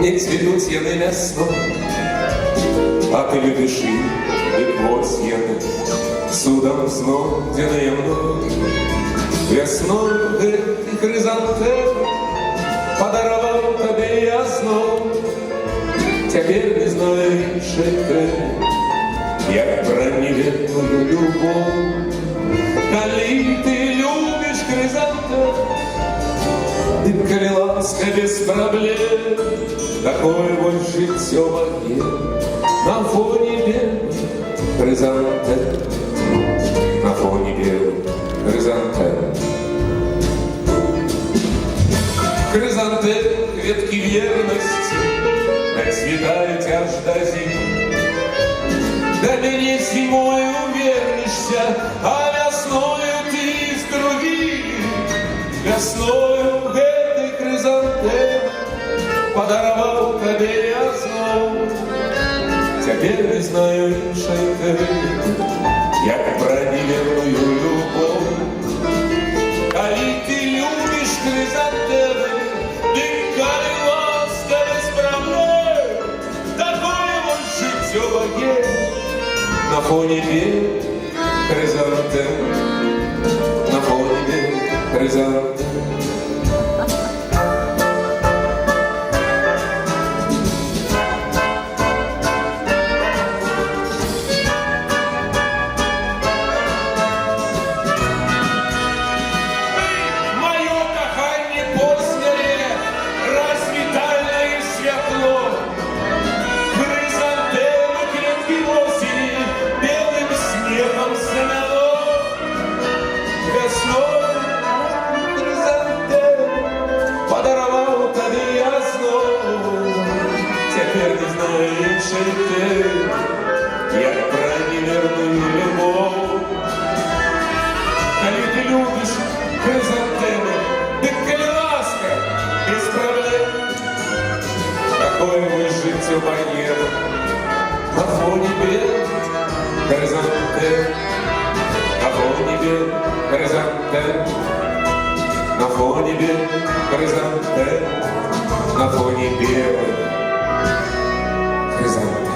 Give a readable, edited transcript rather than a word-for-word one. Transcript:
не цвітуть яни весною, а ти любиш їх, як ось яни, судом знойдене мною. Весною ти хризантем подарував тобі я знов. Тепер не знаєш ти, як про невідную любов. Коли ти любиш хризантем, ты коли ласка без проблем, такое вот житье моє на фоне белых хризантем, на фоне белых хризантем. Хризантем ветки верности расцветают аж до зимы. Да меня зимою вернешься, а весною ты из других. Весною этой хризантем подаровал тебе я знов. Теперь не знаю, що ти, як про неверную любов. Коли ты любишь хризантемы, ты коли ласка без проблем, такое вот житье моє на фоне белых хризантем, на фоне белых хризантем. Теперь не знаешь ты, як про неверную любовь. Коли ты любишь хризантемы, ты коли ласка без проблем, такое мы житье моє на фоне белых хризантем, на фоне белых хризантем, на фоне белых хризантем, на фоне белых хризантем.